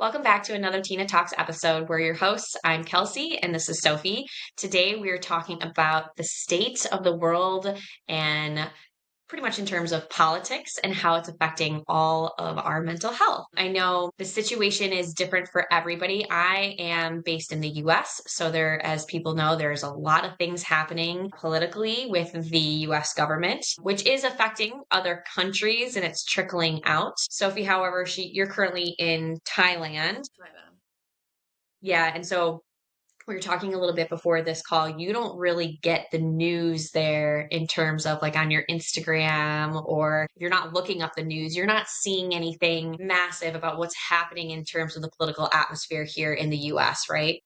Welcome back to another Tina Talks episode. We're your hosts. I'm Kelsey and this is Sophie. Today we are talking about the state of the world and pretty much in terms of politics and how it's affecting all of our mental health. I know the situation is different for everybody. I am based in the US, so there, as people know, there's a lot of things happening politically with the US government, which is affecting other countries and it's trickling out. Sophie, however, you're currently in Thailand. Thailand. Yeah, and so we were talking a little bit before this call, you don't really get the news there in terms of like on your Instagram, or if you're not looking up the news, you're not seeing anything massive about what's happening in terms of the political atmosphere here in the US, right?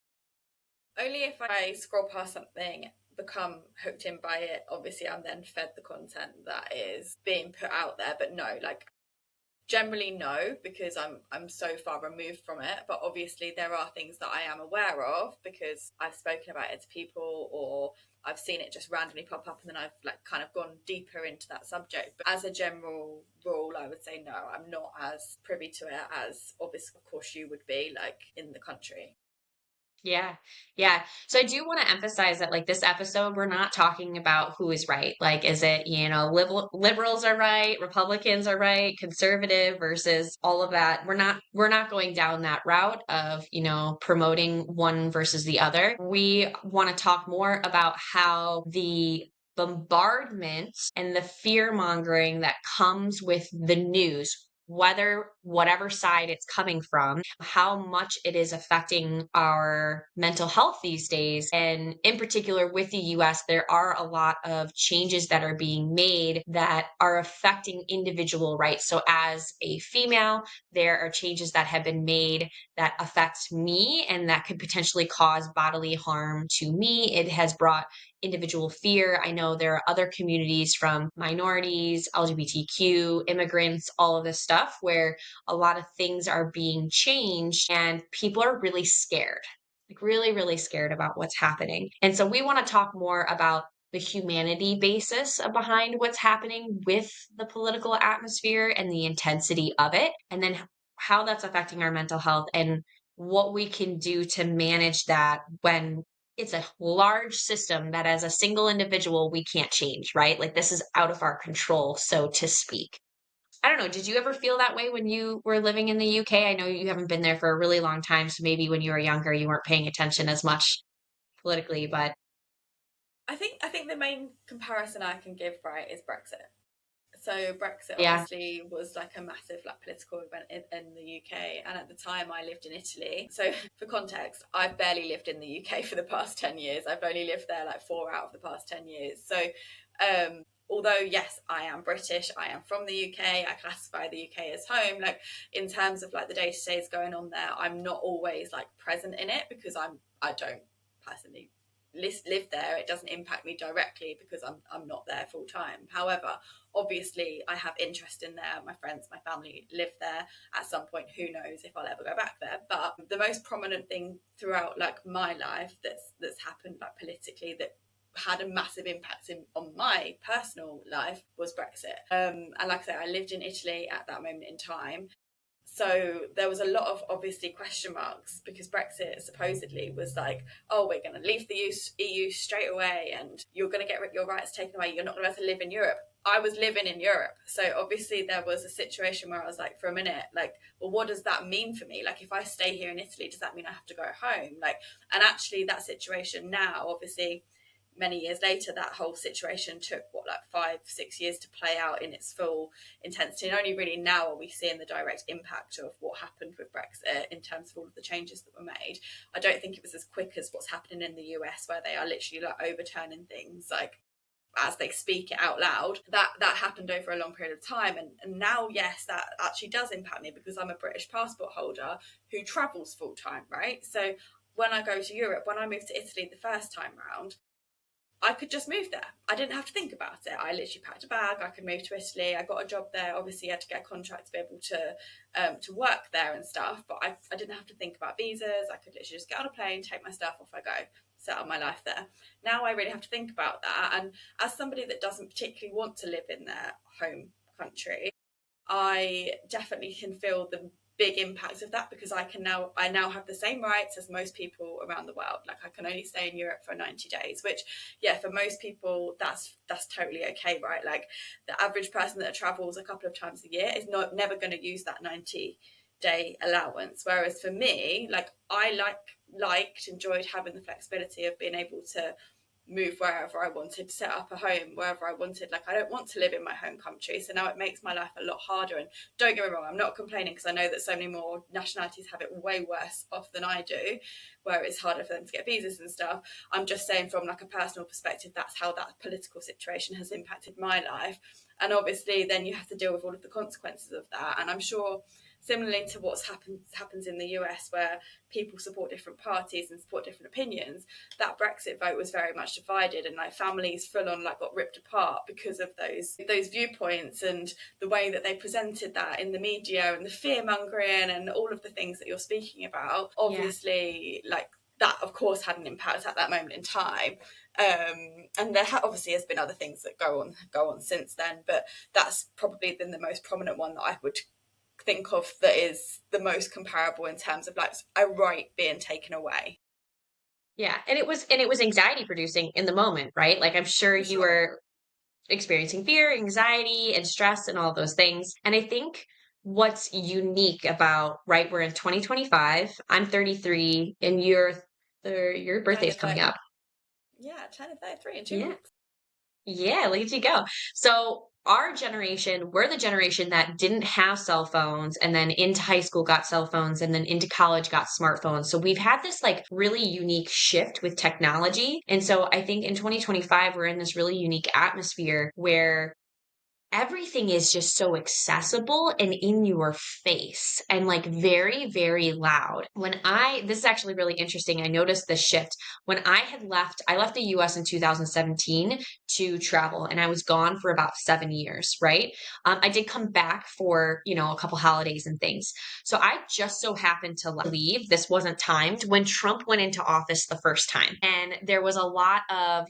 Only if I scroll past something, become hooked in by it, obviously I'm then fed the content that is being put out there. But no, like generally no, because I'm so far removed from it. But obviously there are things that I am aware of because I've spoken about it to people, or I've seen it just randomly pop up and then I've like kind of gone deeper into that subject. But as a general rule, I would say no, I'm not as privy to it as obviously of course you would be, like in the country. Yeah. Yeah. So I do want to emphasize that like this episode, we're not talking about who is right. Like, is it, liberals are right, Republicans are right, conservative versus all of that. We're not going down that route of, promoting one versus the other. We want to talk more about how the bombardment and the fear mongering that comes with the news, whether whatever side it's coming from, how much it is affecting our mental health these days. And in particular, with the US, there are a lot of changes that are being made that are affecting individual rights. So, as a female, there are changes that have been made that affect me and that could potentially cause bodily harm to me. It has brought individual fear. I know there are other communities from minorities, LGBTQ, immigrants, all of this stuff where a lot of things are being changed and people are really scared, like really, really scared about what's happening. And so we want to talk more about the humanity basis behind what's happening with the political atmosphere and the intensity of it, and then how that's affecting our mental health and what we can do to manage that when it's a large system that as a single individual we can't change, right? Like this is out of our control, so to speak. I don't know, did you ever feel that way when you were living in the UK? I know you haven't been there for a really long time, so maybe when you were younger you weren't paying attention as much politically, but I think the main comparison I can give, right, is Brexit. So Brexit yeah. obviously was like a massive like political event in the UK, and at the time I lived in Italy. So for context, I've barely lived in the UK for the past 10 years. I've only lived there like 4 out of the past 10 years. So although yes, I am British, I am from the UK, I classify the UK as home. Like in terms of like the day to days going on there, I'm not always like present in it because I don't personally live there. It doesn't impact me directly because I'm not there full time. However, obviously I have interest in there. My friends, my family live there. At some point, who knows if I'll ever go back there. But the most prominent thing throughout like my life that's happened like politically that had a massive impact on my personal life was Brexit. And like I said, I lived in Italy at that moment in time. So there was a lot of obviously question marks because Brexit supposedly was like, oh, we're going to leave the EU straight away and you're going to get your rights taken away. You're not going to be able to live in Europe. I was living in Europe. So obviously there was a situation where I was like, for a minute, like, well, what does that mean for me? Like, if I stay here in Italy, does that mean I have to go home? Like, and actually that situation now, obviously, many years later, that whole situation took what, like 5-6 years to play out in its full intensity, and only really now are we seeing the direct impact of what happened with Brexit in terms of all of the changes that were made. I don't think it was as quick as what's happening in the US, where they are literally like overturning things like as they speak it out loud. That happened over a long period of time, and now yes, that actually does impact me because I'm a British passport holder who travels full time, right? So when I go to Europe, when I moved to Italy the first time round, I could just move there. I didn't have to think about it. I literally packed a bag. I could move to Italy. I got a job there. Obviously, I had to get a contract to be able to work there and stuff. But I didn't have to think about visas. I could literally just get on a plane, take my stuff, off I go, set up my life there. Now I really have to think about that. And as somebody that doesn't particularly want to live in their home country, I definitely can feel big impact of that, because I now have the same rights as most people around the world. Like, I can only stay in Europe for 90 days, which, yeah, for most people that's totally okay, right? Like, the average person that travels a couple of times a year is not never going to use that 90-day allowance. Whereas for me, like, I enjoyed having the flexibility of being able to move wherever I wanted, set up a home wherever I wanted. Like, I don't want to live in my home country, so now it makes my life a lot harder. And don't get me wrong, I'm not complaining, because I know that so many more nationalities have it way worse off than I do, where it's harder for them to get visas and stuff. I'm just saying, from like a personal perspective, that's how that political situation has impacted my life. And obviously then you have to deal with all of the consequences of that. And I'm sure, similarly to what's happens in the US, where people support different parties and support different opinions, that Brexit vote was very much divided, and like families full on like got ripped apart because of those viewpoints and the way that they presented that in the media, and the fear mongering and all of the things that you're speaking about. Yeah. Obviously, like, that of course had an impact at that moment in time. And there obviously has been other things that go on since then, but that's probably been the most prominent one that I would think of that is the most comparable in terms of like a right being taken away. Yeah. And it was anxiety producing in the moment, right? Like I'm sure For you sure. were experiencing fear, anxiety, and stress and all those things. And I think what's unique about, right, we're in 2025, I'm 33, and your birthday's Turning coming 30. up. Yeah, turning 33 in 2 Yeah. weeks. Yeah, look at you go. So our generation, we're the generation that didn't have cell phones and then into high school got cell phones and then into college got smartphones. So we've had this like really unique shift with technology. And so I think in 2025, we're in this really unique atmosphere where everything is just so accessible and in your face and like very, very loud. This is actually really interesting. I noticed this shift when I left the US in 2017 to travel, and I was gone for about 7 years, right? I did come back for, a couple holidays and things. So I just so happened to leave. This wasn't timed when Trump went into office the first time. And there was a lot of,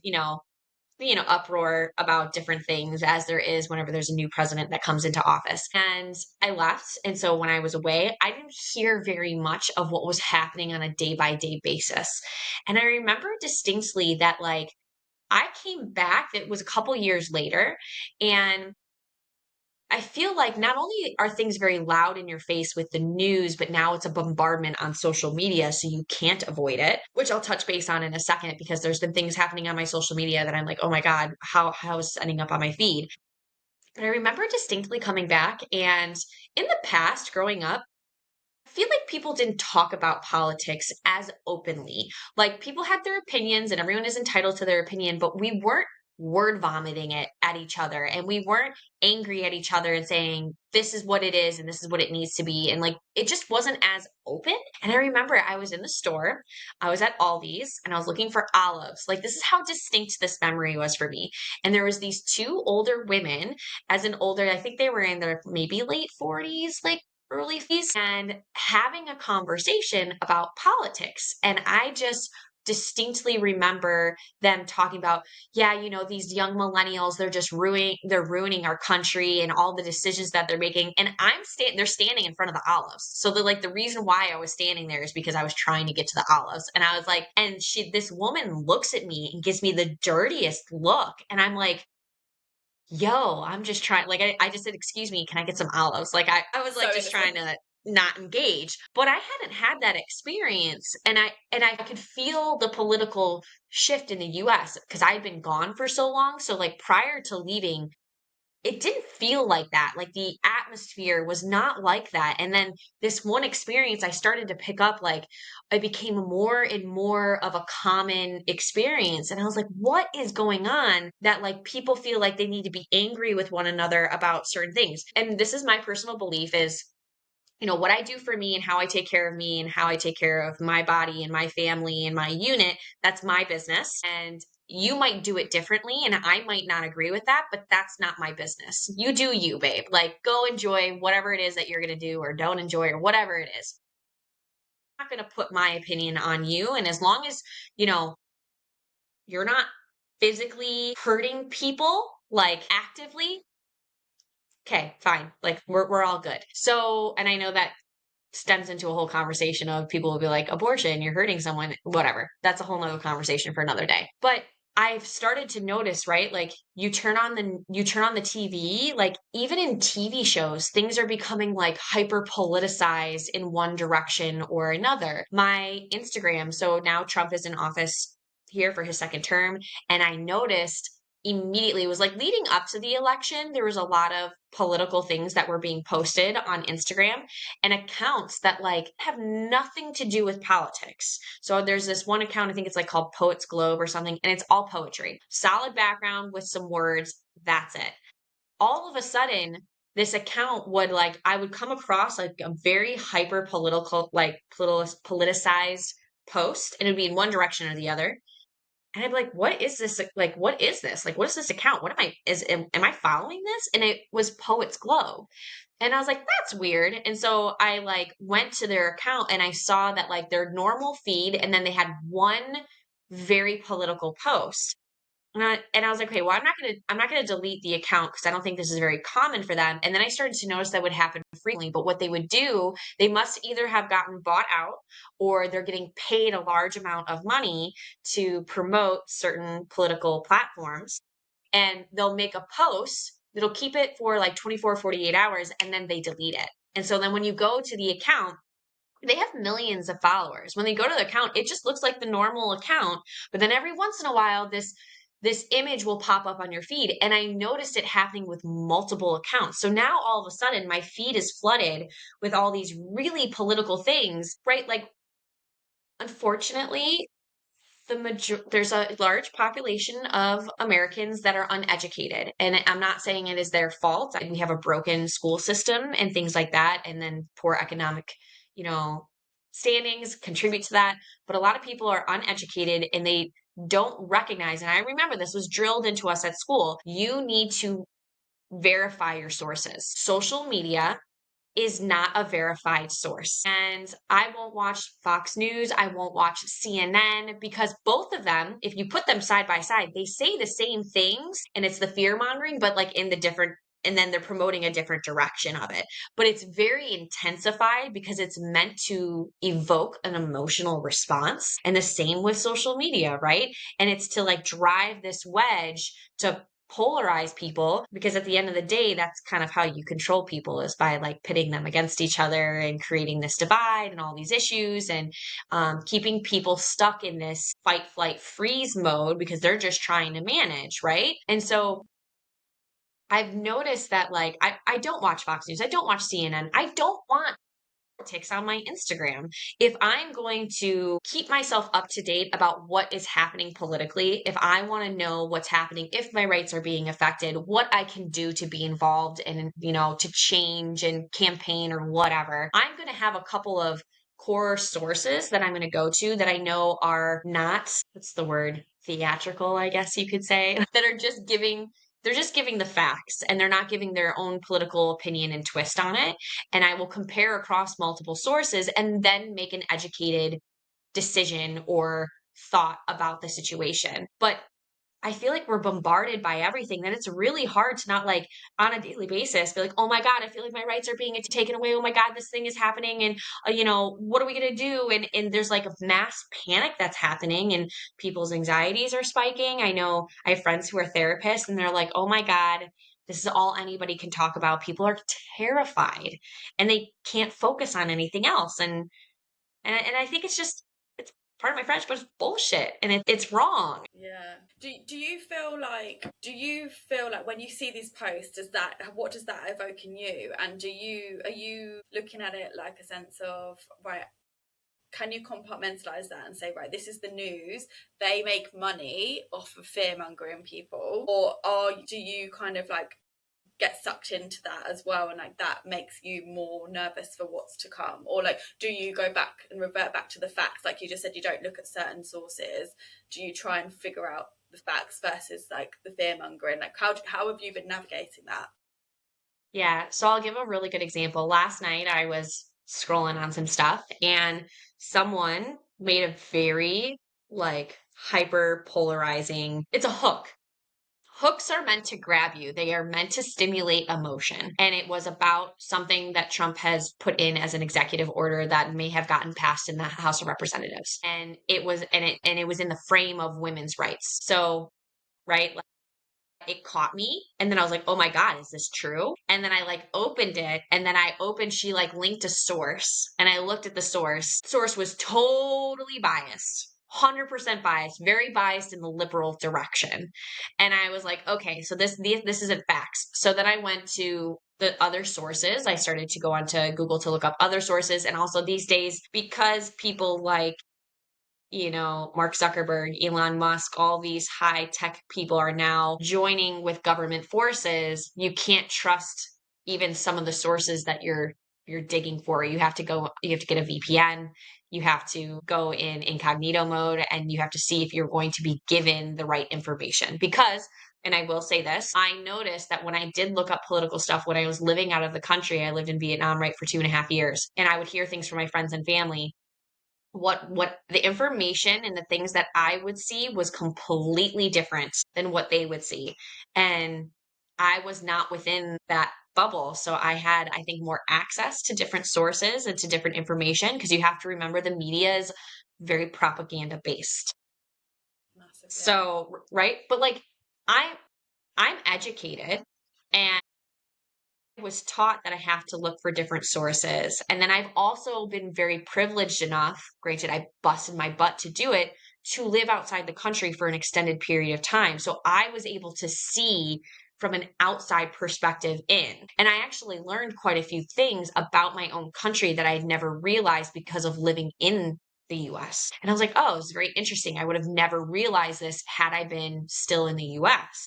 uproar about different things as there is whenever there's a new president that comes into office. And I left. And so when I was away, I didn't hear very much of what was happening on a day by day basis. And I remember distinctly that like I came back, it was a couple years later, and I feel like not only are things very loud in your face with the news, but now it's a bombardment on social media, so you can't avoid it, which I'll touch base on in a second because there's been things happening on my social media that I'm like, oh my God, how is this ending up on my feed? But I remember distinctly coming back, and in the past, growing up, I feel like people didn't talk about politics as openly. Like people had their opinions and everyone is entitled to their opinion, but we weren't word vomiting it at each other, and we weren't angry at each other and saying this is what it is and this is what it needs to be, and like it just wasn't as open. And I remember I was in the store, I was at Aldi's, and I was looking for olives. Like this is how distinct this memory was for me. And there was these two older women, I think they were in their maybe late 40s, like early fees, and having a conversation about politics. And I just distinctly remember them talking about, yeah, these young millennials, they're ruining our country and all the decisions that they're making. And they're standing in front of the olives. So the reason why I was standing there is because I was trying to get to the olives. And I was like, and this woman looks at me and gives me the dirtiest look. And I'm like, yo, I'm just trying, like, I just said, excuse me, can I get some olives? Like, I was like So just trying innocent. to not engage, but I hadn't had that experience. And I could feel the political shift in the US because I had been gone for so long. So, like, prior to leaving, it didn't feel like that. Like the atmosphere was not like that. And then this one experience I started to pick up, like it became more and more of a common experience. And I was like, what is going on that like people feel like they need to be angry with one another about certain things? And this is my personal belief is, what I do for me and how I take care of me and how I take care of my body and my family and my unit, that's my business. And you might do it differently and I might not agree with that, but that's not my business. You do you, babe. Like go enjoy whatever it is that you're going to do or don't enjoy or whatever it is. I'm not going to put my opinion on you. And as long as, you know, you're not physically hurting people like actively, okay, fine. Like we're all good. So, and I know that stems into a whole conversation of people will be like, abortion, you're hurting someone, whatever. That's a whole nother conversation for another day. But I've started to notice, right? Like you turn on the TV, like even in TV shows, things are becoming like hyper politicized in one direction or another. My Instagram, so now Trump is in office here for his second term, and I noticed immediately, it was like leading up to the election, there was a lot of political things that were being posted on Instagram and accounts that like have nothing to do with politics. So there's this one account, I think it's like called Poets Globe or something, and it's all poetry. Solid background with some words, that's it. All of a sudden, this account would like I would come across like a very hyper political, like politicized post, and it would be in one direction or the other. And I'd be like, what is this? Like, what is this? Like, what is this account? What am I, am I following this? And it was Poets Glow. And I was like, that's weird. And so I like went to their account and I saw that like their normal feed, and then they had one very political post. And I was like, okay, well, I'm not gonna delete the account because I don't think this is very common for them. And then I started to notice that would happen frequently. But what they would do, they must either have gotten bought out or they're getting paid a large amount of money to promote certain political platforms. And they'll make a post, they'll keep it for like 24, 48 hours, and then they delete it. And so then when you go to the account, they have millions of followers. When they go to the account, it just looks like the normal account, but then every once in a while this image will pop up on your feed, and I noticed it happening with multiple accounts. So now all of a sudden my feed is flooded with all these really political things, right? Like unfortunately, there's a large population of Americans that are uneducated, and I'm not saying it is their fault. We have a broken school system and things like that, and then poor economic, you know, standings contribute to that. But a lot of people are uneducated and they don't recognize, and I remember this was drilled into us at school. You need to verify your sources. Social media is not a verified source. And I won't watch Fox News, I won't watch CNN, because both of them, if you put them side by side, they say the same things and it's the fear mongering, but like in the different, and then they're promoting a different direction of it. But it's very intensified because it's meant to evoke an emotional response. And the same with social media, right? And it's to like drive this wedge to polarize people, because at the end of the day, that's kind of how you control people, is by like pitting them against each other and creating this divide and all these issues, and keeping people stuck in this fight flight freeze mode because they're just trying to manage, right? And so I've noticed that like I don't watch Fox News, I don't watch CNN, I don't want politics on my Instagram. If I'm going to keep myself up to date about what is happening politically, if I want to know what's happening, if my rights are being affected, what I can do to be involved and, to change and campaign or whatever, I'm going to have a couple of core sources that I'm going to go to that I know are not, what's the word? Theatrical, I guess you could say, that are just giving they're just giving the facts and they're not giving their own political opinion and twist on it. And I will compare across multiple sources and then make an educated decision or thought about the situation. But I feel like we're bombarded by everything that it's really hard to not like on a daily basis be like, oh my God, I feel like my rights are being taken away. Oh my God, this thing is happening. And, what are we going to do? And there's like a mass panic that's happening and people's anxieties are spiking. I know I have friends who are therapists and they're like, oh my God, this is all anybody can talk about. People are terrified and they can't focus on anything else. And I think it's part of my French, but it's bullshit and it's wrong. Yeah. Do you feel like when you see these posts, what does that evoke in you? And are you looking at it like a sense of, right, can you compartmentalize that and say, right, this is the news, they make money off of fear mongering people? Or do you kind of like get sucked into that as well, and like that makes you more nervous for what's to come? Or like, do you go back and revert back to the facts, like you just said, you don't look at certain sources? Do you try and figure out the facts versus like the fear mongering? Like how have you been navigating that? Yeah, so I'll give a really good example. Last night I was scrolling on some stuff and someone made a very like hyper polarizing, it's a hook, hooks are meant to grab you. They are meant to stimulate emotion. And it was about something that Trump has put in as an executive order that may have gotten passed in the House of Representatives. And it was in the frame of women's rights. So, right? Like, it caught me, and then I was like, "Oh my God, is this true?" And then I like opened it, and then she like linked a source, and I looked at the source. Source was totally biased. 100% biased, very biased in the liberal direction. And I was like, okay, so this isn't facts. So then I went to the other sources. I started to go onto Google to look up other sources. And also these days, because people like Mark Zuckerberg, Elon Musk, all these high tech people are now joining with government forces. You can't trust even some of the sources that you're digging for. You have to get a VPN. You have to go in incognito mode and you have to see if you're going to be given the right information. Because, and I will say this, I noticed that when I did look up political stuff when I was living out of the country, I lived in Vietnam, right, for 2.5 years, and I would hear things from my friends and family. What the information and the things that I would see was completely different than what they would see. And I was not within that bubble. So I had, I think, more access to different sources and to different information, because you have to remember the media is very propaganda based. Massively. So, right? But like I I'm educated, and was taught that I have to look for different sources. And then I've also been very privileged enough, granted, I busted my butt to do it, to live outside the country for an extended period of time. So I was able to see from an outside perspective in. And I actually learned quite a few things about my own country that I had never realized because of living in the US. And I was like, oh, it's very interesting. I would have never realized this had I been still in the US,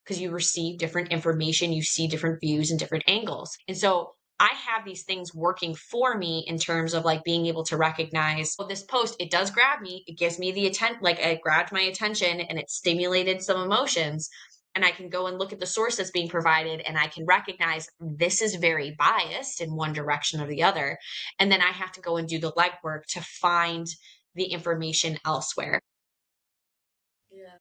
because you receive different information, you see different views and different angles. And so I have these things working for me in terms of like being able to recognize, oh, this post, it does grab me. It gives me the attention, like it grabbed my attention and it stimulated some emotions. And I can go and look at the source that's being provided and I can recognize this is very biased in one direction or the other. And then I have to go and do the legwork to find the information elsewhere. Yeah.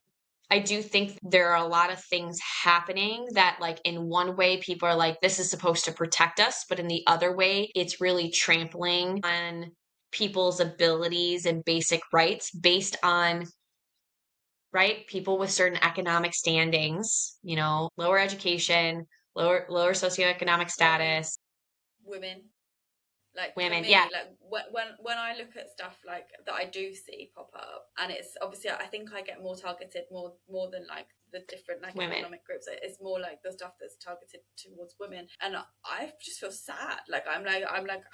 I do think there are a lot of things happening that, like, in one way, people are like, this is supposed to protect us. But in the other way, it's really trampling on people's abilities and basic rights based on, right? People with certain economic standings, lower education, lower socioeconomic Women. status, Women. Like for women. Yeah, me, like when I look at stuff like that I do see pop up, and it's obviously I think I get more targeted more than like the different like women. economic groups. It's more like the stuff that's targeted towards women, and I just feel sad. Like I'm like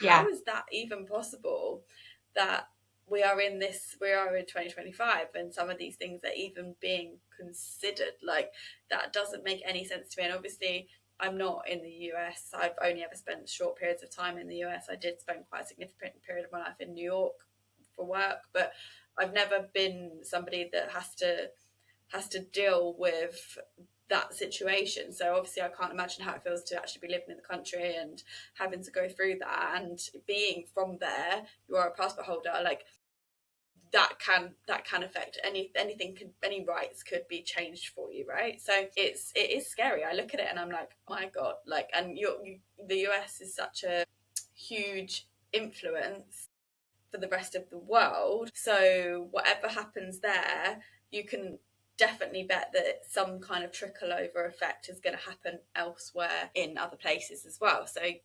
how Yeah. is that even possible? That we are in 2025 and some of these things are even being considered. Like that doesn't make any sense to me. And obviously I'm not in the US. I've only ever spent short periods of time in the US. I did spend quite a significant period of my life in New York for work, but I've never been somebody that has to deal with that situation. So obviously I can't imagine how it feels to actually be living in the country and having to go through that, and being from there, you are a passport holder, like that can affect anything, could any rights could be changed for you, right? So it is scary. I look at it and I'm like, oh my god, like, and the US is such a huge influence for the rest of the world, so whatever happens there, you can definitely bet that some kind of trickle over effect is going to happen elsewhere in other places as well. So I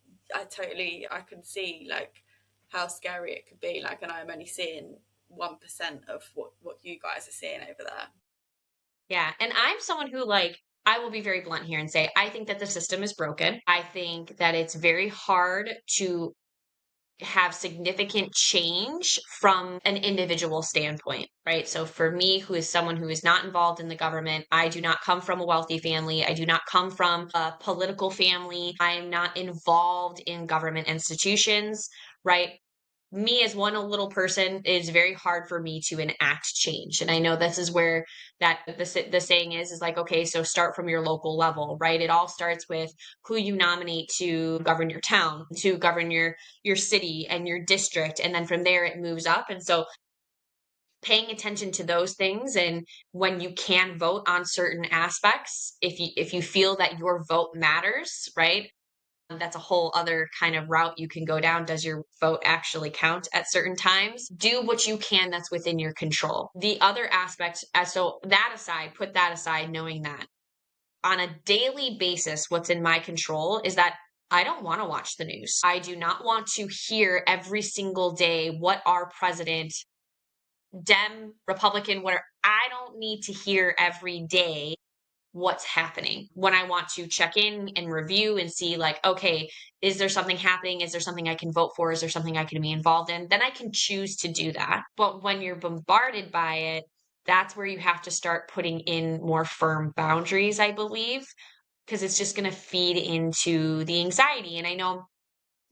can see like how scary it could be, like, and I'm only seeing 1% of what you guys are seeing over there. Yeah. And I'm someone who, like, I will be very blunt here and say, I think that the system is broken. I think that it's very hard to have significant change from an individual standpoint, right? So for me, who is someone who is not involved in the government, I do not come from a wealthy family. I do not come from a political family. I am not involved in government institutions, right? Me as one little person, it is very hard for me to enact change. And I know this is where the saying is like, okay, so start from your local level, right? It all starts with who you nominate to govern your town, to govern your city and your district, and then from there it moves up. And so paying attention to those things, and when you can vote on certain aspects, if you feel that your vote matters, right? That's a whole other kind of route you can go down. Does your vote actually count at certain times? Do what you can that's within your control. The other aspect, so that aside, put that aside, knowing that on a daily basis, what's in my control is that I don't want to watch the news. I do not want to hear every single day what our president, Dem, Republican, whatever. I don't need to hear every day what's happening. When I want to check in and review and see, like, okay, is there something happening? Is there something I can vote for? Is there something I can be involved in? Then I can choose to do that. But when you're bombarded by it, that's where you have to start putting in more firm boundaries, I believe, because it's just going to feed into the anxiety. And I know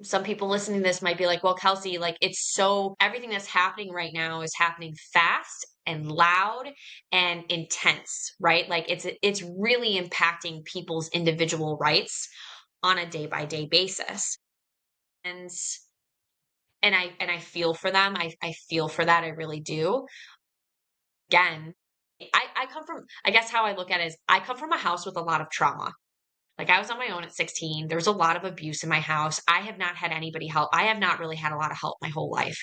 some people listening to this might be like, well, Kelsey, like it's so everything that's happening right now is happening fast and loud and intense, right? Like it's really impacting people's individual rights on a day by day basis. And and I feel for them. I feel for that. I really do. Again, I come from, I guess how I look at it is I come from a house with a lot of trauma. Like, I was on my own at 16. There was a lot of abuse in my house. I have not had anybody help. I have not really had a lot of help my whole life.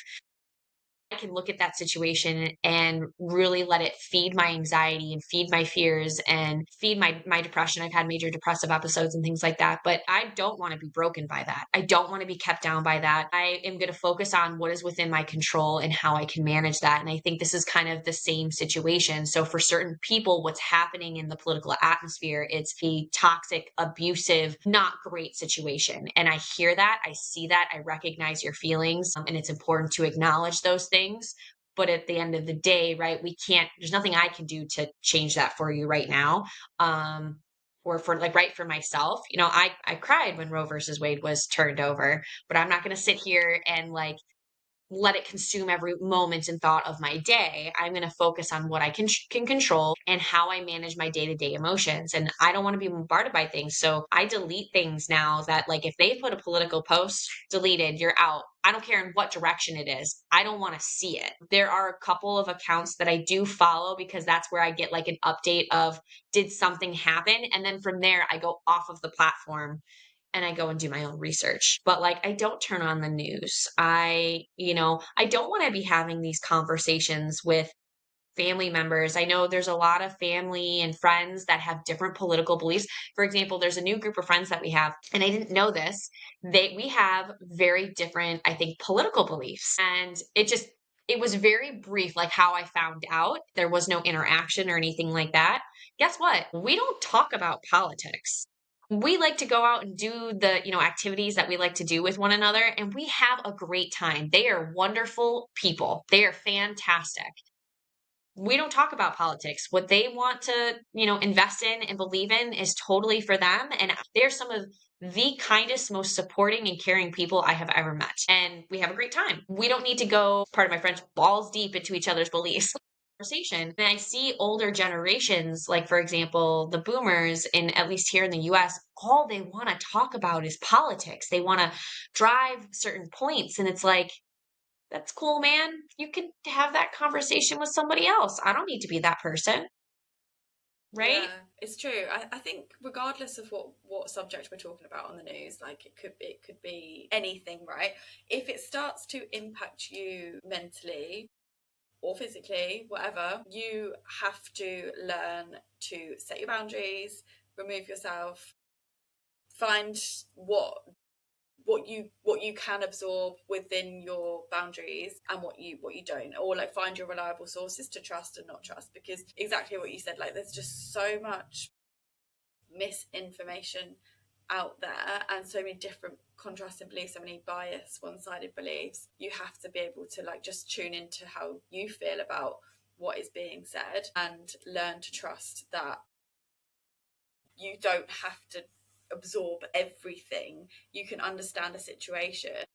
I can look at that situation and really let it feed my anxiety and feed my fears and feed my depression. I've had major depressive episodes and things like that, but I don't want to be broken by that. I don't want to be kept down by that. I am going to focus on what is within my control and how I can manage that. And I think this is kind of the same situation. So for certain people, what's happening in the political atmosphere, it's a toxic, abusive, not great situation. And I hear that, I see that, I recognize your feelings, and it's important to acknowledge those things. But at the end of the day, right, we can't, there's nothing I can do to change that for you right now. Or for like, right, for myself, I cried when Roe versus Wade was turned over, but I'm not going to sit here and like let it consume every moment and thought of my day. I'm going to focus on what I can control and how I manage my day-to-day emotions. And I don't want to be bombarded by things. So I delete things now that, like, if they put a political post, deleted, you're out. I don't care in what direction it is. I don't want to see it. There are a couple of accounts that I do follow because that's where I get like an update of did something happen? And then from there, I go off of the platform and I go and do my own research. But like, I don't turn on the news. I don't want to be having these conversations with family members. I know there's a lot of family and friends that have different political beliefs. For example, there's a new group of friends that we have, and I didn't know this. We have very different, I think, political beliefs. And it was very brief, like how I found out. There was no interaction or anything like that. Guess what? We don't talk about politics. We like to go out and do the, activities that we like to do with one another, and we have a great time. They are wonderful people. They are fantastic. We don't talk about politics. What they want to, invest in and believe in is totally for them. And they're some of the kindest, most supporting and caring people I have ever met. And we have a great time. We don't need to go, part of my French, balls deep into each other's beliefs. Conversation. And I see older generations, like for example, the boomers in, at least here in the US, all they want to talk about is politics. They want to drive certain points. And it's like, that's cool, man. You can have that conversation with somebody else. I don't need to be that person, Yeah, right? it's true. I think regardless of what subject we're talking about on the news, like it could be anything, right? If it starts to impact you mentally or physically, whatever, you have to learn to set your boundaries, remove yourself, find what you can absorb within your boundaries and what you don't, or like find your reliable sources to trust and not trust, because exactly what you said, like there's just so much misinformation out there and so many different contrasting beliefs, so many biased one-sided beliefs. You have to be able to like just tune into how you feel about what is being said and learn to trust that you don't have to absorb everything. You can understand a situation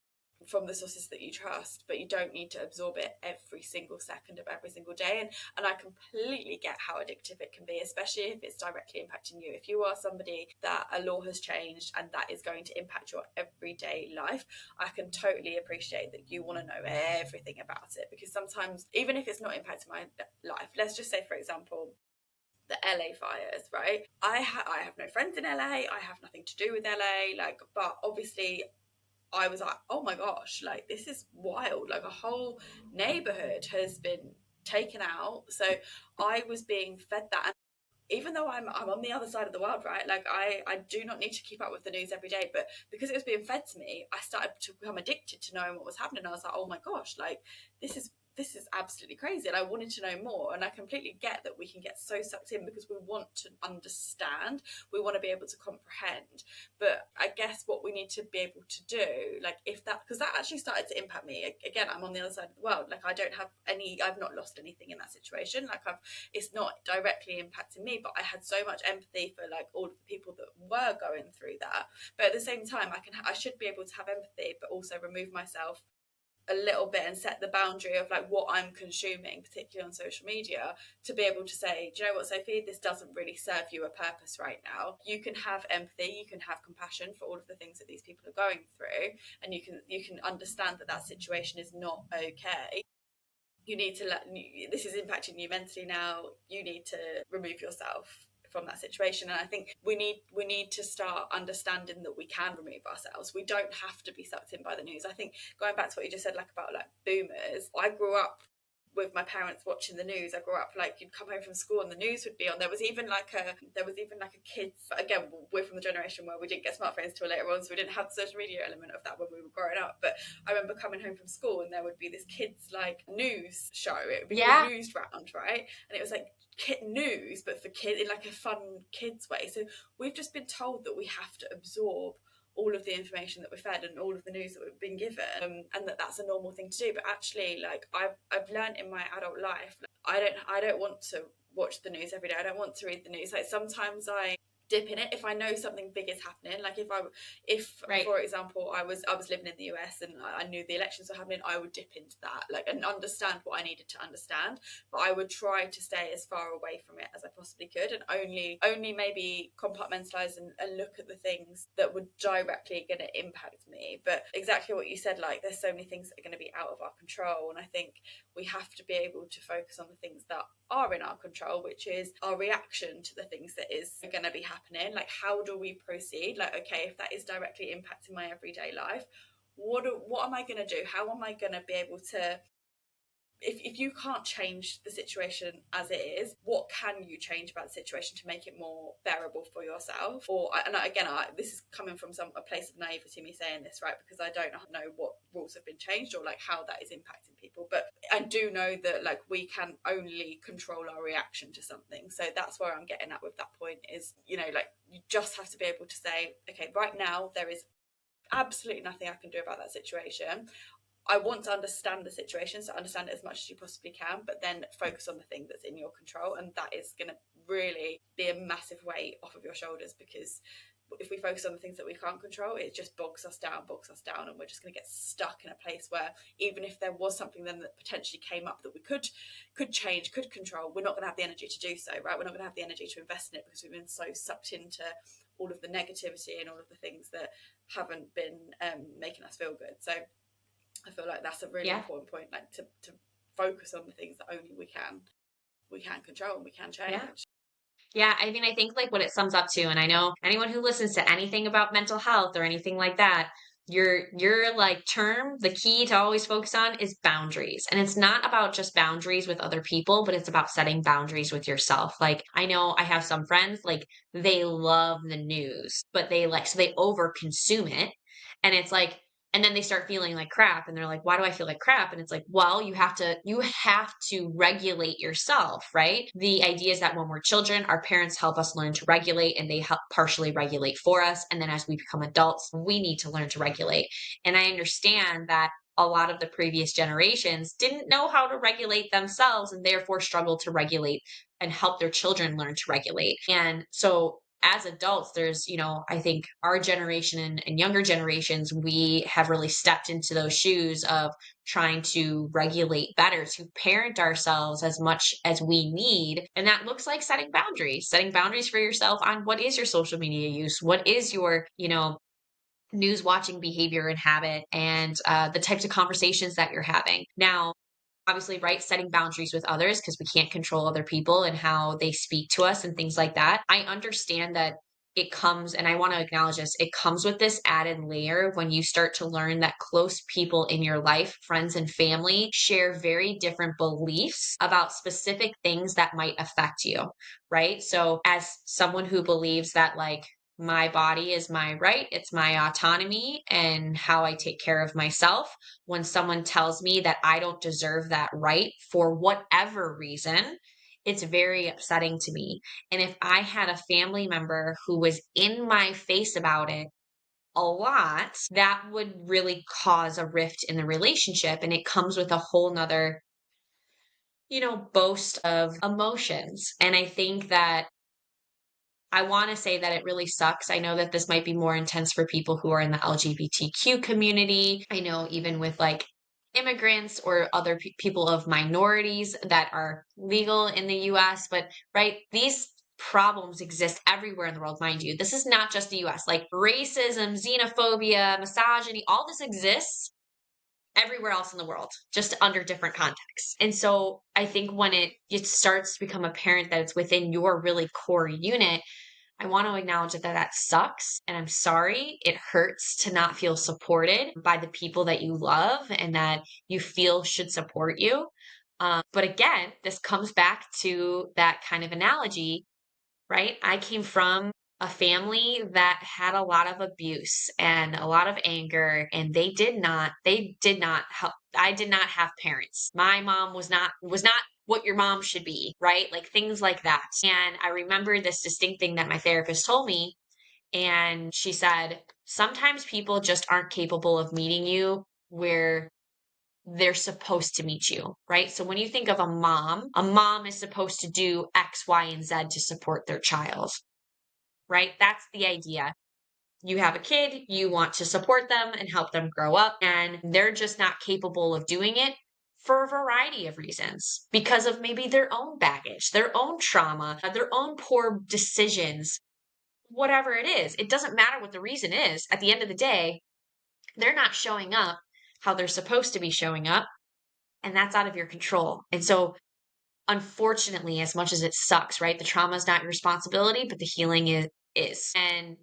from the sources that you trust, but you don't need to absorb it every single second of every single day. And I completely get how addictive it can be, especially if it's directly impacting you. If you are somebody that a law has changed and that is going to impact your everyday life, I can totally appreciate that you want to know everything about it, because sometimes, even if it's not impacting my life, let's just say, for example, the LA fires, right? I have no friends in LA. I have nothing to do with LA. Like, but obviously I was like, oh my gosh, like this is wild. Like a whole neighborhood has been taken out. So I was being fed that. And even though I'm on the other side of the world, right? Like I do not need to keep up with the news every day, but because it was being fed to me, I started to become addicted to knowing what was happening. I was like, oh my gosh, like this is absolutely crazy, and I wanted to know more. And I completely get that we can get so sucked in because we want to understand, we want to be able to comprehend. But I guess what we need to be able to do, like if that, because that actually started to impact me. Again, I'm on the other side of the world. Like I've not lost anything in that situation. Like it's not directly impacting me, but I had so much empathy for like all of the people that were going through that. But at the same time, I should be able to have empathy, but also remove myself a little bit and set the boundary of like what I'm consuming, particularly on social media, to be able to say, do you know what, Sophie, this doesn't really serve you a purpose right now. You can have empathy, you can have compassion for all of the things that these people are going through, and you can understand that that situation is not okay. You need to let this is impacting you mentally now. You need to remove yourself from that situation. And I think we need to start understanding that we can remove ourselves. We don't have to be sucked in by the news. I think going back to what you just said, like about like boomers, I grew up with my parents watching the news. I grew up like you'd come home from school and the news would be on. There was even like a kids, again, we're from the generation where we didn't get smartphones till later on, so we didn't have the social media element of that when we were growing up. But I remember coming home from school and there would be this kids like news show. It would be called Yeah. News Round, right? And it was like kid news, but for kids in like a fun kids way. So we've just been told that we have to absorb all of the information that we're fed and all of the news that we've been given, and that that's a normal thing to do. But actually, like I've learned in my adult life, like, I don't want to watch the news every day. I don't want to read the news. Like sometimes I dip in it if I know something big is happening. Like if Right. for example I was living in the US and I knew the elections were happening, I would dip into that like and understand what I needed to understand. But I would try to stay as far away from it as I possibly could, and only maybe compartmentalize and look at the things that were directly going to impact me. But exactly what you said, like there's so many things that are going to be out of our control, and I think we have to be able to focus on the things that are in our control, which is our reaction to the things that is going to be happening. Like how do we proceed? Like okay, if that is directly impacting my everyday life, what am I going to do? How am I going to be able to, if you can't change the situation as it is, what can you change about the situation to make it more bearable for yourself? Or and again, this is coming from a place of naivety, me saying this, right? Because I don't know what rules have been changed or like how that is impacting people. But I do know that like we can only control our reaction to something. So that's where I'm getting at with that point is, you know, like you just have to be able to say, okay, right now there is absolutely nothing I can do about that situation. I want to understand the situation, so understand it as much as you possibly can, but then focus on the thing that's in your control. And that is going to really be a massive weight off of your shoulders, because if we focus on the things that we can't control, it just bogs us down, and we're just going to get stuck in a place where even if there was something then that potentially came up that we could change, could control, we're not going to have the energy to do so, right? We're not going to have the energy to invest in it because we've been so sucked into all of the negativity and all of the things that haven't been making us feel good. So I feel like that's a really Yeah. important point, like to focus on the things that only we can control and we can Yeah. change. Yeah, I mean, I think like what it sums up to, and I know anyone who listens to anything about mental health or anything like that, your like term, the key to always focus on is boundaries. And it's not about just boundaries with other people, but it's about setting boundaries with yourself. Like I know I have some friends, like they love the news, but they like so they over consume it. And it's like and then they start feeling like crap and they're like, why do I feel like crap? And it's like, well, you have to regulate yourself, right? The idea is that when we're children, our parents help us learn to regulate and they help partially regulate for us. And then as we become adults, we need to learn to regulate. And I understand that a lot of the previous generations didn't know how to regulate themselves and therefore struggled to regulate and help their children learn to regulate. And so as adults, there's, I think our generation and younger generations, we have really stepped into those shoes of trying to regulate better, to parent ourselves as much as we need. And that looks like setting boundaries for yourself on what is your social media use, what is your, news watching behavior and habit, and the types of conversations that you're having. Now, obviously, right, setting boundaries with others because we can't control other people and how they speak to us and things like that. I understand that it comes, and I want to acknowledge this, it comes with this added layer when you start to learn that close people in your life, friends and family, share very different beliefs about specific things that might affect you, right? So, as someone who believes that, like, my body is my right, it's my autonomy and how I take care of myself, when someone tells me that I don't deserve that right for whatever reason, it's very upsetting to me. And if I had a family member who was in my face about it a lot, that would really cause a rift in the relationship. And it comes with a whole nother, boast of emotions. And I think that I want to say that it really sucks. I know that this might be more intense for people who are in the LGBTQ community. I know even with like immigrants or other people of minorities that are legal in the US, but right, these problems exist everywhere in the world, mind you. This is not just the US. Like racism, xenophobia, misogyny, all this exists everywhere else in the world, just under different contexts. And so I think when it starts to become apparent that it's within your really core unit, I want to acknowledge that sucks. And I'm sorry. It hurts to not feel supported by the people that you love and that you feel should support you. But again, this comes back to that kind of analogy, right? I came from a family that had a lot of abuse and a lot of anger, and they did not help. I did not have parents. My mom was not what your mom should be, right? Like things like that. And I remember this distinct thing that my therapist told me, and she said, sometimes people just aren't capable of meeting you where they're supposed to meet you, right? So when you think of a mom is supposed to do X, Y, and Z to support their child, right? That's the idea. You have a kid, you want to support them and help them grow up, and they're just not capable of doing it for a variety of reasons because of maybe their own baggage, their own trauma, their own poor decisions, whatever it is. It doesn't matter what the reason is. At the end of the day, they're not showing up how they're supposed to be showing up, and that's out of your control. And so unfortunately, as much as it sucks, right? The trauma is not your responsibility, but the healing is. And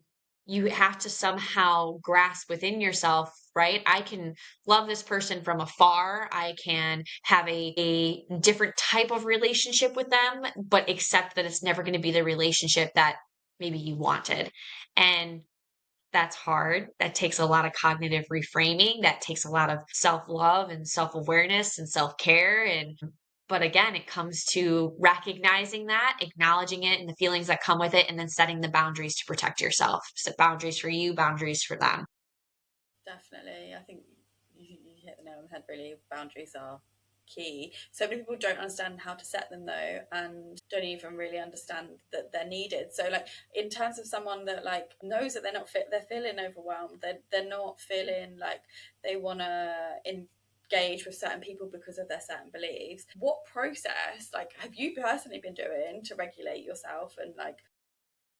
you have to somehow grasp within yourself, right? I can love this person from afar. I can have a different type of relationship with them, but accept that it's never going to be the relationship that maybe you wanted. And that's hard. That takes a lot of cognitive reframing. That takes a lot of self-love and self-awareness and self-care. And but again, it comes to recognizing that, acknowledging it and the feelings that come with it, and then setting the boundaries to protect yourself. Set boundaries for you, boundaries for them. Definitely. I think you hit the nail on the head, really. Boundaries are key. So many people don't understand how to set them though, and don't even really understand that they're needed. So like in terms of someone that like knows that they're not fit, they're feeling overwhelmed, they're not feeling like they want to engage with certain people because of their certain beliefs. What process like have you personally been doing to regulate yourself and like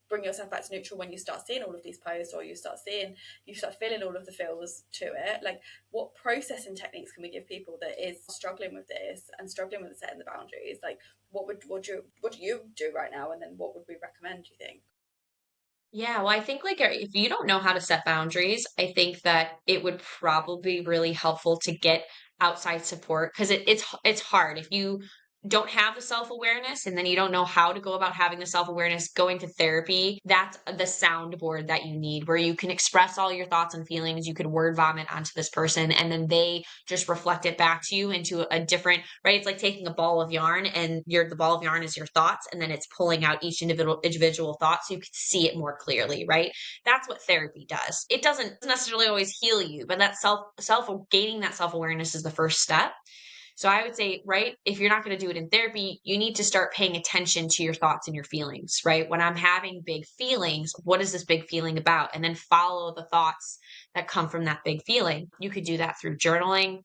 bring yourself back to neutral when you start seeing all of these posts, or you start feeling all of the feels to it? Like what processing techniques can we give people that is struggling with this and struggling with setting the boundaries? Like what do you do right now, and then what would we recommend, do you think? Yeah, well, I think like if you don't know how to set boundaries, I think that it would probably be really helpful to get outside support because it's hard if you don't have the self-awareness and then you don't know how to go about having the self-awareness. Going to therapy, that's the soundboard that you need where you can express all your thoughts and feelings. You could word vomit onto this person and then they just reflect it back to you into a different, right? It's like taking a ball of yarn and the ball of yarn is your thoughts, and then it's pulling out each individual thought so you can see it more clearly, right? That's what therapy does. It doesn't necessarily always heal you, but that self gaining that self-awareness is the first step. So I would say, right, if you're not going to do it in therapy, you need to start paying attention to your thoughts and your feelings, right? When I'm having big feelings, what is this big feeling about? And then follow the thoughts that come from that big feeling. You could do that through journaling,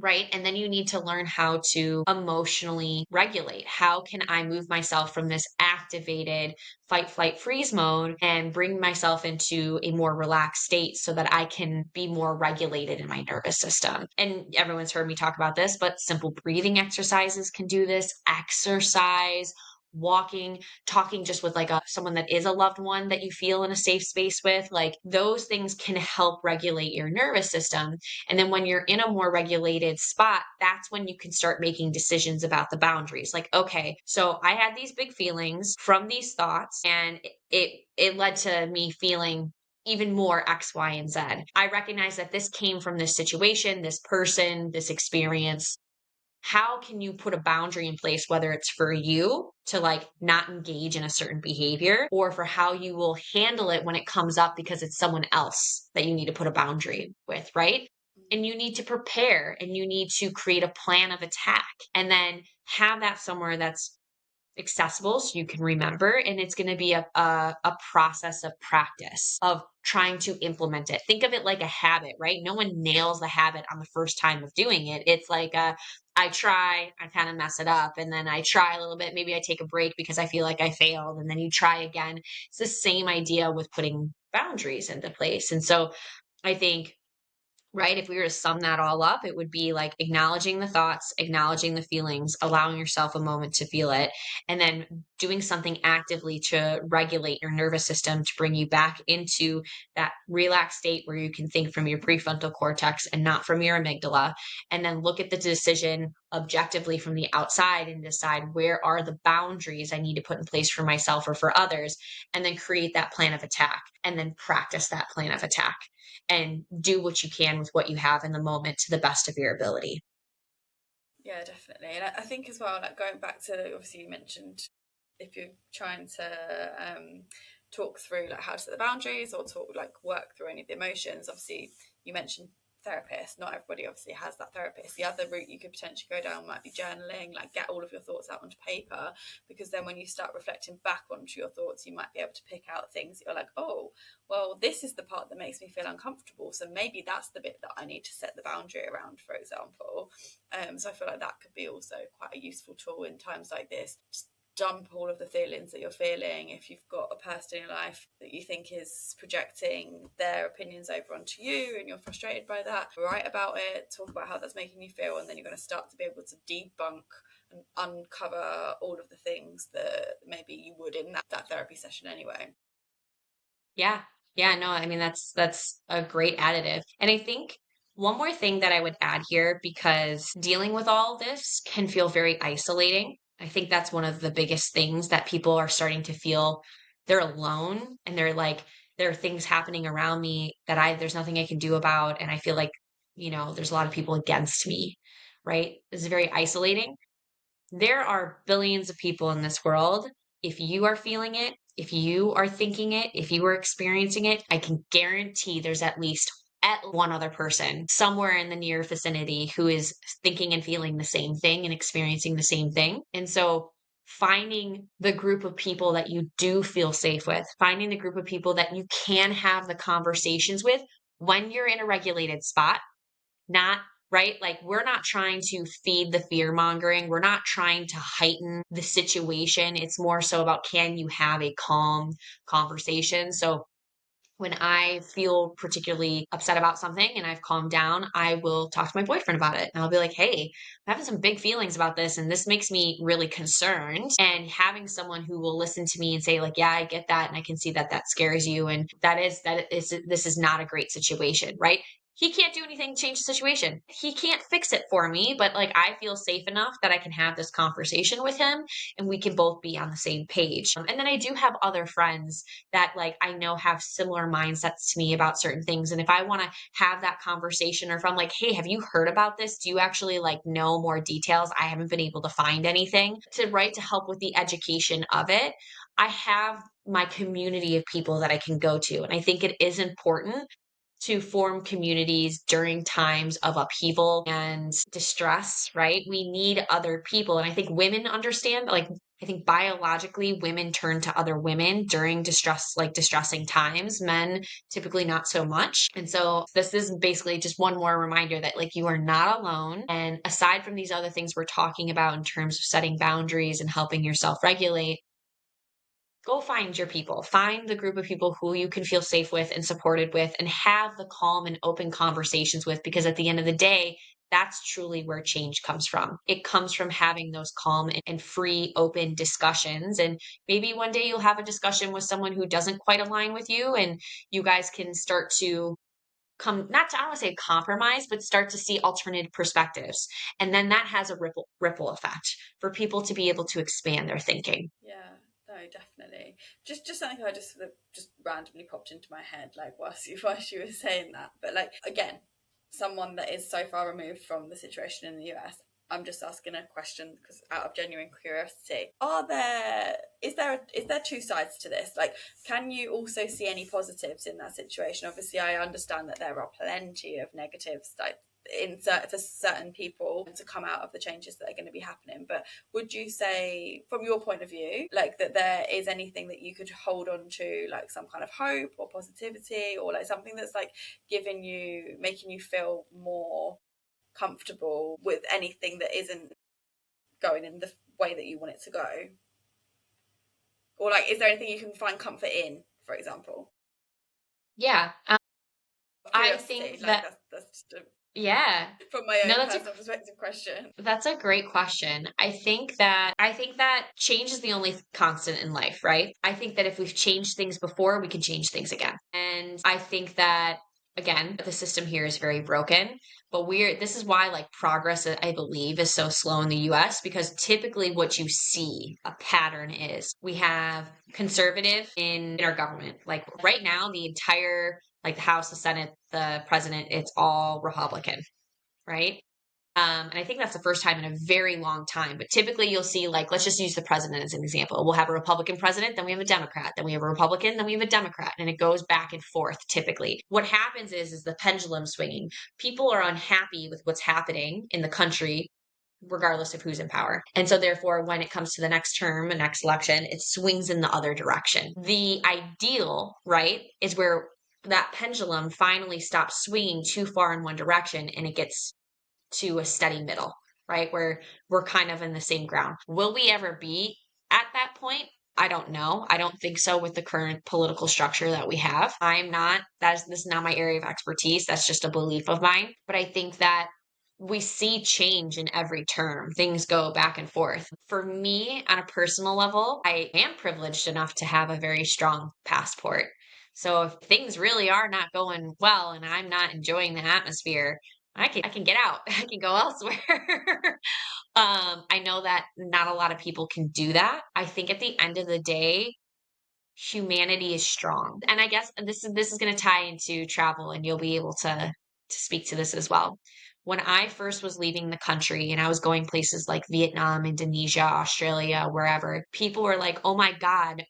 right? And then you need to learn how to emotionally regulate. How can I move myself from this activated fight, flight, freeze mode and bring myself into a more relaxed state so that I can be more regulated in my nervous system? And everyone's heard me talk about this, but simple breathing exercises can do this. Exercise, walking, talking just with like someone that is a loved one that you feel in a safe space with, like those things can help regulate your nervous system. And then when you're in a more regulated spot, that's when you can start making decisions about the boundaries. Like, okay, so I had these big feelings from these thoughts, and it led to me feeling even more X, Y, and Z. I recognize that this came from this situation, this person, this experience. How can you put a boundary in place, whether it's for you to like not engage in a certain behavior, or for how you will handle it when it comes up because it's someone else that you need to put a boundary with, right? And you need to prepare and you need to create a plan of attack and then have that somewhere that's accessible so you can remember. And it's going to be a process of practice of trying to implement it. Think of it like a habit, right? No one nails the habit on the first time of doing it. It's like I try, I kind of mess it up, and then I try a little bit. Maybe I take a break because I feel like I failed, and then you try again. It's the same idea with putting boundaries into place. And so I think, right? If we were to sum that all up, it would be like acknowledging the thoughts, acknowledging the feelings, allowing yourself a moment to feel it, and then doing something actively to regulate your nervous system to bring you back into that relaxed state where you can think from your prefrontal cortex and not from your amygdala. And then look at the decision objectively from the outside and decide where are the boundaries I need to put in place for myself or for others, and then create that plan of attack and then practice that plan of attack and do what you can with what you have in the moment to the best of your ability. Yeah, definitely. And I think as well, like going back to, obviously you mentioned if you're trying to talk through like how to set the boundaries or talk like work through any of the emotions. Obviously, you mentioned therapist. Not everybody obviously has that therapist. The other route you could potentially go down might be journaling, like get all of your thoughts out onto paper, because then when you start reflecting back onto your thoughts, you might be able to pick out things that you're like, oh, well, this is the part that makes me feel uncomfortable. So maybe that's the bit that I need to set the boundary around, for example. So I feel like that could be also quite a useful tool in times like this. Just dump all of the feelings that you're feeling. If you've got a person in your life that you think is projecting their opinions over onto you and you're frustrated by that, write about it, talk about how that's making you feel, and then you're going to start to be able to debunk and uncover all of the things that maybe you would in that therapy session anyway. Yeah. Yeah, no, I mean that's a great additive. And I think one more thing that I would add here, because dealing with all this can feel very isolating. I think that's one of the biggest things that people are starting to feel they're alone and they're like there are things happening around me that I there's nothing I can do about, and I feel like, there's a lot of people against me, right? This is very isolating. There are billions of people in this world. If you are feeling it, if you are thinking it, if you are experiencing it, I can guarantee there's at one other person somewhere in the near vicinity who is thinking and feeling the same thing and experiencing the same thing. And so finding the group of people that you do feel safe with, finding the group of people that you can have the conversations with when you're in a regulated spot, not right? Like, we're not trying to feed the fear mongering. We're not trying to heighten the situation. It's more so about, can you have a calm conversation? So when I feel particularly upset about something and I've calmed down, I will talk to my boyfriend about it. And I'll be like, hey, I'm having some big feelings about this, and this makes me really concerned. And having someone who will listen to me and say, like, yeah, I get that. And I can see that that scares you. And this is not a great situation, right? He can't do anything to change the situation. He can't fix it for me, but like I feel safe enough that I can have this conversation with him and we can both be on the same page. And then I do have other friends that like I know have similar mindsets to me about certain things. And if I want to have that conversation, or if I'm like, hey, have you heard about this? Do you actually like know more details? I haven't been able to find anything to write to help with the education of it. I have my community of people that I can go to. And I think it is important to form communities during times of upheaval and distress, right? We need other people. And I think women understand, like, I think biologically women turn to other women during distress, like distressing times. Men typically not so much. And so this is basically just one more reminder that like you are not alone. And aside from these other things we're talking about in terms of setting boundaries and helping yourself regulate, go find your people. Find the group of people who you can feel safe with and supported with and have the calm and open conversations with, because at the end of the day, that's truly where change comes from. It comes from having those calm and free, open discussions. And maybe one day you'll have a discussion with someone who doesn't quite align with you, and you guys can start to come, not to, I don't want to say compromise, but start to see alternative perspectives. And then that has a ripple effect for people to be able to expand their thinking. Yeah, no, definitely. Just something I just sort of just randomly popped into my head, like whilst you were saying that. But like again, someone that is so far removed from the situation in the US, I'm just asking a question because out of genuine curiosity. Is there two sides to this? Like, can you also see any positives in that situation? Obviously, I understand that there are plenty of negatives, like for certain people to come out of the changes that are going to be happening. But would you say, from your point of view, like that there is anything that you could hold on to, like some kind of hope or positivity, or like something that's like making you feel more comfortable with anything that isn't going in the way that you want it to go? Or like, is there anything you can find comfort in, for example? Yeah. I Curiosity, think like that, that's just yeah. from my No, own personal perspective question. that's a great question. I think that change is the only constant in life, right? I think that if we've changed things before, we can change things again. And I think that again, the system here is very broken, but this is why like progress I believe is so slow in the US, because typically what you see a pattern is we have conservative in our government. Like right now the entire, like the House, the Senate, the president, it's all Republican, right? And I think that's the first time in a very long time. But typically, you'll see, like, let's just use the president as an example. We'll have a Republican president, then we have a Democrat, then we have a Republican, then we have a Democrat, and it goes back and forth typically. What happens is the pendulum swinging. People are unhappy with what's happening in the country, regardless of who's in power. And so, therefore, when it comes to the next term, the next election, it swings in the other direction. The ideal, right, is where that pendulum finally stops swinging too far in one direction and it gets to a steady middle, right? Where we're kind of in the same ground. Will we ever be at that point? I don't know. I don't think so with the current political structure that we have. This is not my area of expertise. That's just a belief of mine. But I think that we see change in every term. Things go back and forth. For me, on a personal level, I am privileged enough to have a very strong passport. So if things really are not going well and I'm not enjoying the atmosphere, I can get out. I can go elsewhere. I know that not a lot of people can do that. I think at the end of the day, humanity is strong. And I guess this is going to tie into travel and you'll be able to speak to this as well. When I first was leaving the country and I was going places like Vietnam, Indonesia, Australia, wherever, people were like, "Oh my God,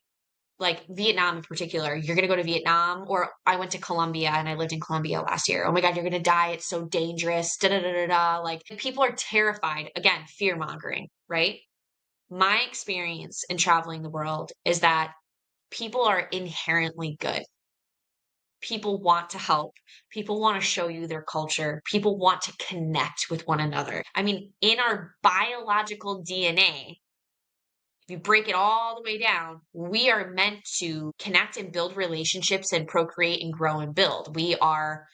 like Vietnam in particular, you're going to go to Vietnam." Or I went to Colombia and I lived in Colombia last year. "Oh my God, you're going to die. It's so dangerous." Da da da da da. Like people are terrified. Again, fear mongering, right? My experience in traveling the world is that people are inherently good. People want to help. People want to show you their culture. People want to connect with one another. I mean, in our biological DNA, if you break it all the way down, we are meant to connect and build relationships and procreate and grow and build. We are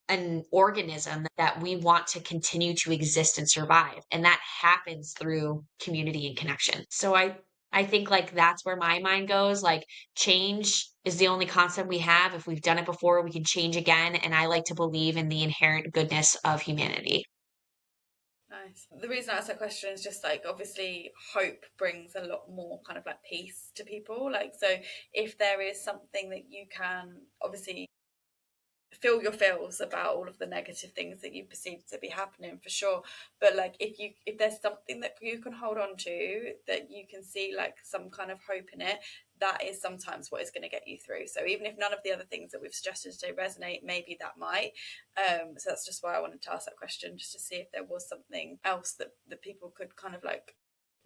an organism that we want to continue to exist and survive. And that happens through community and connection. So I think like that's where my mind goes. Like change is the only constant we have. If we've done it before, we can change again. And I like to believe in the inherent goodness of humanity. Nice. The reason I asked that question is just like obviously hope brings a lot more kind of like peace to people. Like, so if there is something that you can obviously feel your feels about all of the negative things that you perceive to be happening, for sure. But like, if there's something that you can hold on to, that you can see like some kind of hope in it, that is sometimes what is going to get you through. So even if none of the other things that we've suggested today resonate, maybe that might. So that's just why I wanted to ask that question, just to see if there was something else that people could kind of like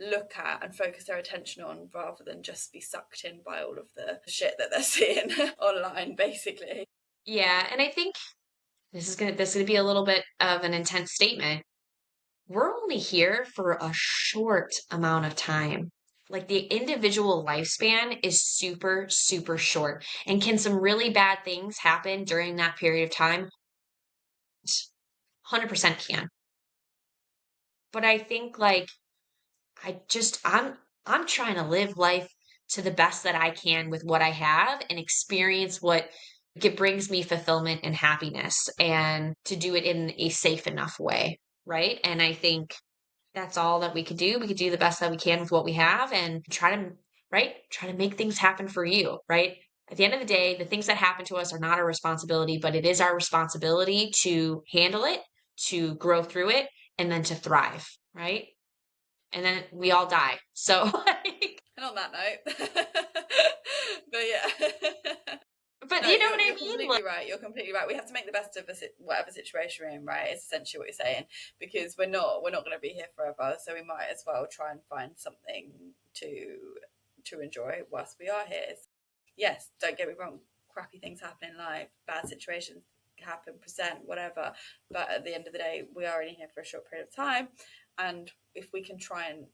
look at and focus their attention on, rather than just be sucked in by all of the shit that they're seeing online, basically. Yeah, and I think this is gonna be a little bit of an intense statement. We're only here for a short amount of time. Like the individual lifespan is super, super short. And can some really bad things happen during that period of time? 100% can. But I think like I just I'm trying to live life to the best that I can with what I have and experience what it brings me fulfillment and happiness and to do it in a safe enough way, right? And I think that's all that we could do. We could do the best that we can with what we have and try to, right? Try to make things happen for you, right? At the end of the day, the things that happen to us are not our responsibility, but it is our responsibility to handle it, to grow through it, and then to thrive, right? And then we all die. So, like, And on that note, but yeah. but No, you know what I you're mean? completely Like, right. You're completely right. We have to make the best of whatever situation we're in, right? It's essentially what you're saying, because we're not going to be here forever. So we might as well try and find something to enjoy whilst we are here. Yes, don't get me wrong. Crappy things happen in life, bad situations happen, present, whatever. But at the end of the day, we are only here for a short period of time, and if we can try and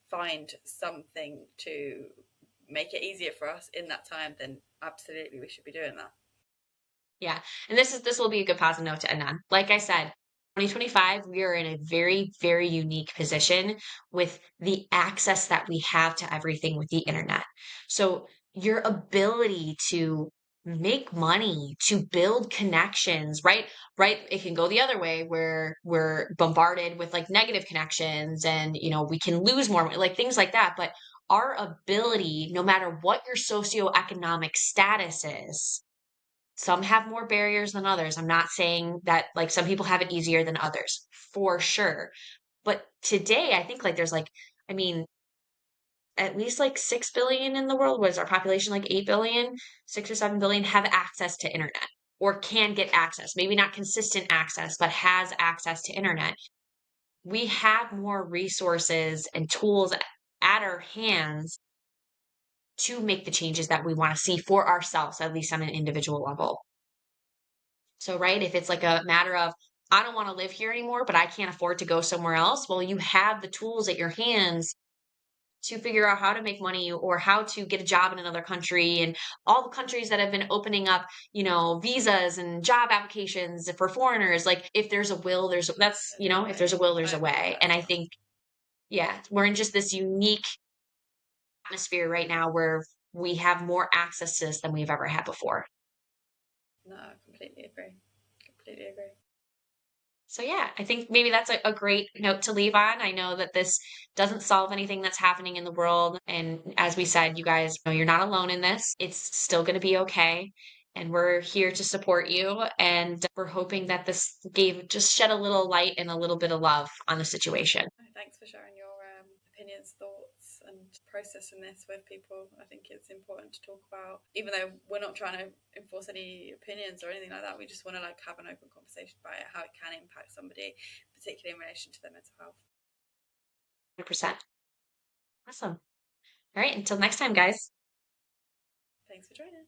find something to make it easier for us in that time, then absolutely we should be doing that. yeah. And this will be a good positive note to end on. Like I said, 2025, we are in a very, very unique position with the access that we have to everything with the internet. So your ability to make money, to build connections, right? Right. It can go the other way where we're bombarded with like negative connections and, we can lose more, like things like that. But our ability, no matter what your socioeconomic status is, some have more barriers than others. I'm not saying that like some people have it easier than others, for sure. But today, I think like there's like, I mean, at least like 6 billion in the world. What is our population? Like 8 billion, 6 or 7 billion have access to internet or can get access. Maybe not consistent access, but has access to internet. We have more resources and tools at our hands to make the changes that we want to see for ourselves, at least on an individual level. So, right, if it's like a matter of, I don't want to live here anymore, but I can't afford to go somewhere else. Well, you have the tools at your hands to figure out how to make money or how to get a job in another country and all the countries that have been opening up, visas and job applications for foreigners. Like if there's a will, if there's a Definitely. will, I there's a agree with way. that And as I well. think, yeah, we're in just this unique atmosphere right now where we have more access to this than we've ever had before. No, I completely agree. Completely agree. So yeah, I think maybe that's a great note to leave on. I know that this doesn't solve anything that's happening in the world. And as we said, you guys know you're not alone in this. It's still going to be okay. And we're here to support you. And we're hoping that this just shed a little light and a little bit of love on the situation. Thanks for sharing your opinions, thoughts, and processing this with people. I think it's important to talk about, even though we're not trying to enforce any opinions or anything like that. We just want to like have an open conversation about it, how it can impact somebody, particularly in relation to their mental health. 100%. Awesome. All right. Until next time, guys. Thanks for joining.